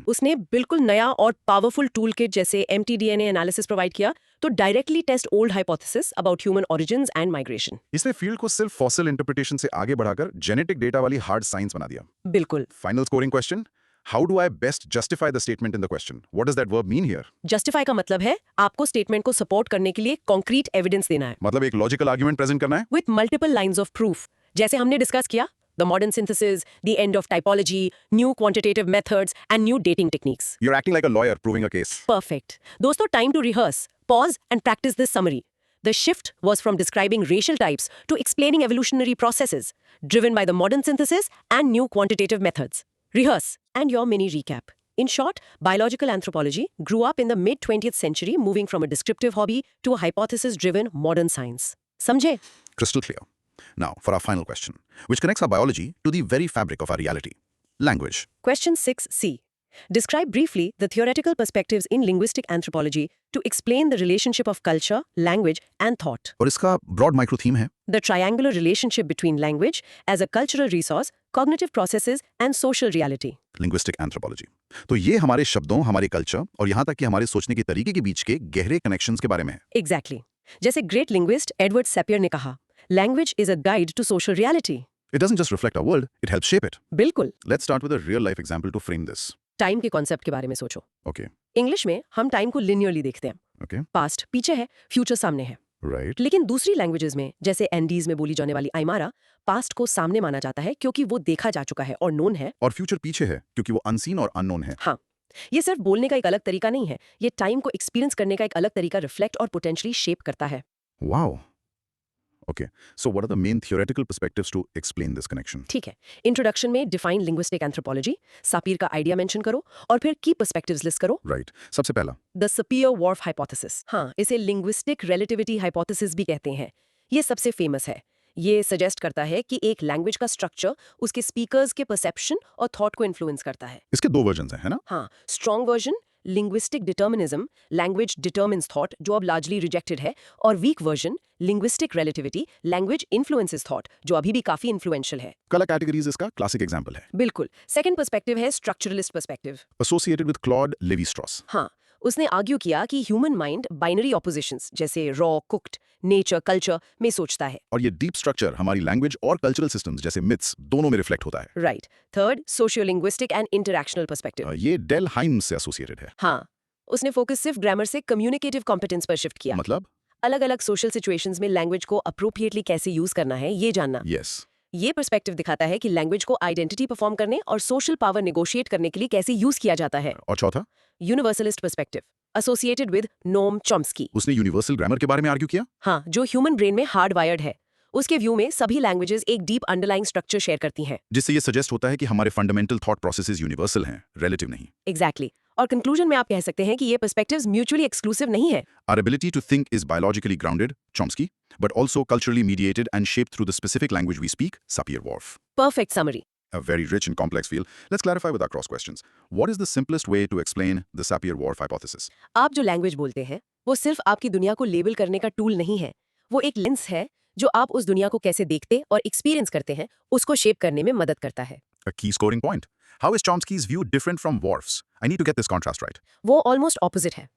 उसने बिल्कुल नया और पावरफुल टूल किट जैसे mtDNA एनालिसिस प्रोवाइड किया to directly test old hypothesis about human origins and migration. इसने field को सिर्फ फॉसिल इंटरप्रिटेशन से आगे बढ़ाकर जेनेटिक डेटा वाली हार्ड साइंस बना दिया। बिल्कुल। Final scoring question, how do I best justify the statement in the question? What does that verb mean here? Justify का मतलब है आपको स्टेटमेंट को सपोर्ट करने के लिए कॉन्क्रीट एविडेंस देना है, मतलब एक लॉजिकल आर्गुमेंट प्रेजेंट करना है with multiple lines of proof, जैसे हमने डिस्कस किया the modern synthesis, the end of typology, new quantitative methods, and new dating techniques. You're acting like a lawyer proving a case. Perfect. दोस्तों, time to rehearse, pause, and practice this summary. The shift was from describing racial types to explaining evolutionary processes, driven by the modern synthesis and new quantitative methods. Rehearse, and your mini recap. In short, biological anthropology grew up in the mid-20th century, moving from a descriptive hobby to a hypothesis-driven modern science. समझे? Crystal clear. Now, for our final question, which connects our biology to the very fabric of our reality. Language. Question 6C. Describe briefly the theoretical perspectives in linguistic anthropology to explain the relationship of culture, language, and thought. और इसका broad micro theme है The triangular relationship between language as a cultural resource, cognitive processes, and social reality. linguistic anthropology. तो ये हमारे शब्दों, हमारे culture और यहाँ तक कि हमारे सोचने के तरीके के बीच के गहरे कनेक्शंस के बारे में है। Exactly. जैसे ग्रेट लिंग्विस्ट एडवर्ड सेपियर ने कहा, Language is a guide to social reality. It doesn't just reflect our world, it helps shape it. बिल्कुल। Let's start with a real life example to frame this. Time के concept के बारे में सोचो। Okay. English में हम time को linearly देखते हैं। Okay. पास्ट पीछे है, फ्यूचर सामने है। Right. लेकिन दूसरी लैंग्वेजेस में, जैसे एंडीज में बोली जाने वाली आइमारा, पास्ट को सामने माना जाता है क्योंकि वो देखा जा चुका है और नोन है। और फ्यूचर पीछे है क्योंकि वो अनसीन और अननोन है। हाँ, ये सिर्फ बोलने का एक अलग तरीका नहीं है, ये टाइम को एक्सपीरियंस करने का एक अलग तरीका रिफ्लेक्ट और पोटेंशियली शेप करता है। Wow. Okay. So what are the main theoretical perspectives to explain this connection? ठीक है, इंट्रोडक्शन में डिफाइन लिंग्विस्टिक एंथ्रोपोलॉजी, सापीर का आइडिया मेंशन करो और फिर की पर्सपेक्टिव्स लिस्ट करो। Right. सबसे पहला. द सपियर-वॉर्फ हाइपोथेसिस, हाँ, इसे लिंग्विस्टिक रिलेटिविटी हाइपोथेसिस भी कहते हैं। ये सबसे फेमस है। ये सजेस्ट करता है कि एक लैंग्वेज का स्ट्रक्चर उसके स्पीकर्स के परसेप्शन और थॉट को इन्फ्लुएंस करता है। इसके दो वर्जन्स हैं, है ना? हाँ, strong version linguistic determinism, language determines thought, जो अब लार्जली रिजेक्टेड है, और week version linguistic relativity, language influences thought, जो अभी भी काफी इन्फ्लुएंशियल है। Color categories इसका क्लासिक एग्जांपल है. बिल्कुल। सेकंड पर्सपेक्टिव है structuralist perspective. Associated with Claude Lévi-Strauss. हाँ, उसने आर्ग्यू किया कि ह्यूमन माइंड बाइनरी ऑपोजिशंस जैसे रॉ, कुक्ड, नेचर, कल्चर में सोचता है। और ये डीप स्ट्रक्चर हमारी लैंग्वेज और कल्चरल सिस्टम्स जैसे मिथ्स दोनों में रिफ्लेक्ट होता है. Right. Third, sociolinguistic and interactional perspective. ये डेल हाइम्स से एसोसिएटेड है. हाँ, उसने फोकस सिर्फ ग्रामर से कम्युनिकेटिव कॉम्पिटेंस पर शिफ्ट किया। मतलब? अलग-अलग सोशल सिचुएशंस में लैंग्वेज को अप्रोप्रिएटली कैसे यूज करना है, ये जानना। Yes. ये पर्सपेक्टिव दिखाता है कि लैंग्वेज को आइडेंटिटी परफॉर्म करने और सोशल पावर नेगोशिएट करने के लिए कैसे यूज किया जाता है। और चौथा? Universalist perspective associated with Noam Chomsky. उसने यूनिवर्सल ग्रामर के बारे में आर्ग्यू किया. हाँ, जो ह्यूमन ब्रेन में हार्ड वायर्ड है। उसके व्यू में सभी लैंग्वेजेस एक डीप अंडरलाइंग स्ट्रक्चर शेयर करती हैं। जिससे ये सजेस्ट होता है कि हमारे फंडामेंटल थॉट प्रोसेसेस यूनिवर्सल हैं, रिलेटिव नहीं. एग्जैक्टली। और कंक्लूजन में आप कह सकते हैं कि ये पर्सपेक्टिव्स म्यूचुअली एक्सक्लूसिव नहीं है। Our ability to think is biologically grounded, Chomsky, but also culturally mediated and shaped through the specific language we speak, Sapir-Whorf. Perfect summary. A very rich and complex field. Let's clarify with our cross questions. What is the simplest way to explain the Sapir-Whorf hypothesis? आप जो language बोलते हैं वो सिर्फ आपकी दुनिया को label करने का टूल नहीं है। वो एक लेंस है जो आप उस दुनिया को कैसे देखते और एक्सपीरियंस करते हैं उसको शेप करने में मदद करता है। A key scoring point. How is Chomsky's view different from Worf's? I need to get this contrast right. वो ऑलमोस्ट ऑपोजिट है।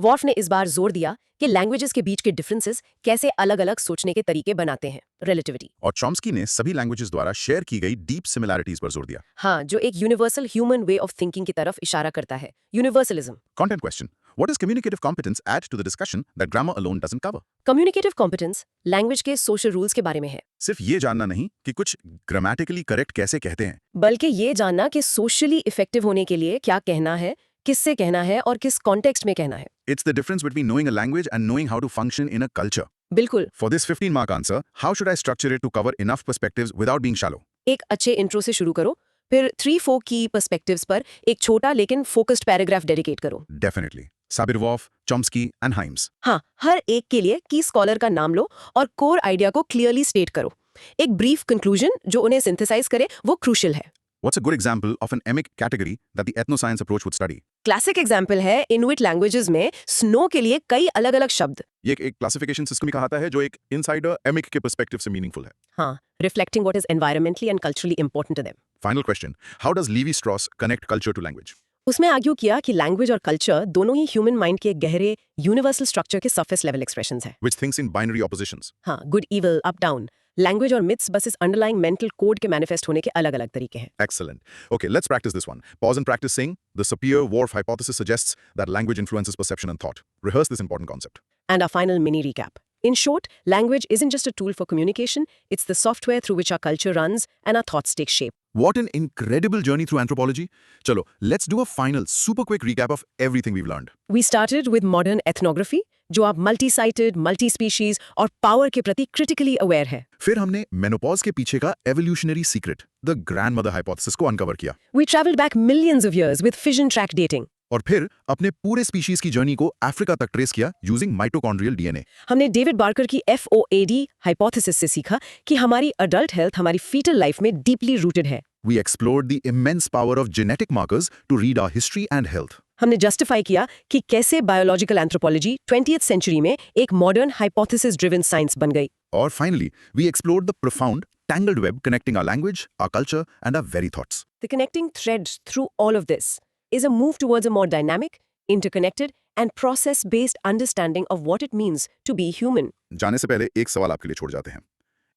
वॉर्फ ने इस बार जोर दिया कि लैंग्वेजेस के बीच के डिफरेंसेस कैसे अलग-अलग सोचने के तरीके बनाते हैं, रिलेटिविटी। और चॉम्स्की ने सभी लैंग्वेजेस द्वारा शेयर की गई डीप सिमिलैरिटीज पर जोर दिया. हाँ, जो एक universal human way of thinking की तरफ इशारा करता है, universalism. Content question. What does communicative competence add to the discussion that grammar alone doesn't cover? Communicative competence language के सोशल रूल्स के बारे में है, सिर्फ ये जानना नहीं कि कुछ ग्रामेटिकली करेक्ट कैसे कहते हैं. बल्कि ये जानना कि सोशली इफेक्टिव होने के लिए क्या कहना है, किससे कहना है और किस कॉन्टेक्स्ट में कहना है। It's the difference between knowing a language and knowing how to function in a culture. बिल्कुल। For this 15-mark answer, how should I structure it to cover enough perspectives without being shallow? एक अच्छे intro से शुरू करो, फिर 3-4 की perspectives पर एक छोटा लेकिन फोकस्ड पैराग्राफ डेडिकेट करो। Definitely. Sapir-Whorf, Chomsky and Himes. हाँ, हर एक के लिए की स्कॉलर का नाम लो और कोर आइडिया को क्लियरली स्टेट करो। एक ब्रीफ कंक्लूजन जो उन्हें सिंथेसाइज करे वो क्रूशियल है। What's a good example of an emic category that the ethnoscience approach would study? Classic example है इनुइट लैंग्वेजेस में स्नो के लिए कई अलग-अलग शब्द। ये एक क्लासिफिकेशन सिस्टम ही कहाता है जो एक इनसाइडर एमिक के पर्सपेक्टिव से मीनिंगफुल है. हाँ, reflecting what is environmentally and culturally important to them. Final question. How does Lévi-Strauss connect culture to language? उसमें आर्ग्यू किया कि लैंग्वेज और कल्चर दोनों ही ह्यूमन माइंड के गहरे यूनिवर्सल स्ट्रक्चर के सरफेस लेवल एक्सप्रेशंस हैं। Which thinks in binary oppositions. हाँ, good evil, up down. Language और मिथ्स बस इस अंडरलाइंग मेंटल कोड के मैनिफेस्ट होने के अलग-अलग तरीके हैं। Excellent. Okay, let's practice this one. Pause and practice saying, the Sapir-Whorf hypothesis suggests that language influences perception and thought. Rehearse this important concept. And our final mini recap. In short, language isn't just a tool for communication, it's the software through which our culture runs and our thoughts take shape. What an incredible journey through anthropology. Chalo, let's do a final, super quick recap of everything we've learned. We started with modern ethnography, जो आप multi-cited, multi-species और power के प्रति critically aware है। फिर हमने menopause के पीछे का evolutionary secret, the grandmother hypothesis को अनकवर किया। We traveled back millions of years with fission track dating. और फिर अपने पूरे स्पीशीज की जर्नी को अफ्रीका तक ट्रेस किया यूजिंग माइटोकॉन्ड्रियल डीएनए। हमने डेविड बार्कर की FOAD हाइपोथेसिस से सीखा कि हमारी अडल्ट हेल्थ हमारी फीटल लाइफ में डीपली रूटेड है। We explored the immense power of genetic markers to read our history and health. हमने जस्टिफाई किया कि कैसे बायोलॉजिकल एंथ्रोपोलॉजी 20th सेंचुरी में एक मॉडर्न हाइपोथेसिस ड्रिवन साइंस बन गई। और finally, we explored the profound, tangled web connecting our language, our culture, and our very thoughts. The connecting thread through all of this is a move towards a more dynamic, interconnected, and process-based understanding of what it means to be human. जाने से पहले एक सवाल आपके लिए छोड़ जाते हैं.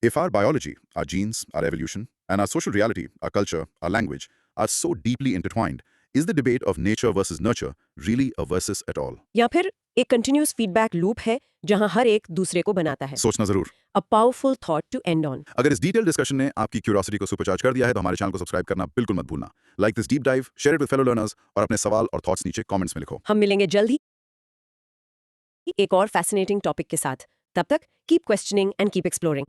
If our biology, our genes, our evolution, and our social reality, our culture, our language, are so deeply intertwined, is the debate of nature versus nurture really a versus at all? या फिर एक continuous feedback loop है जहां हर एक दूसरे को बनाता है। सोचना जरूर. A powerful thought to end on. अगर इस डिटेल डिस्कशन ने आपकी क्यूरियोसिटी को सुपरचार्ज कर दिया है तो हमारे चैनल को सब्सक्राइब करना बिल्कुल मत भूलना. Like this deep dive, share it with fellow learners और अपने सवाल और थॉट्स नीचे कमेंट्स में लिखो. हम मिलेंगे जल्द ही एक और फैसिनेटिंग टॉपिक के साथ। तब तक keep questioning and keep exploring.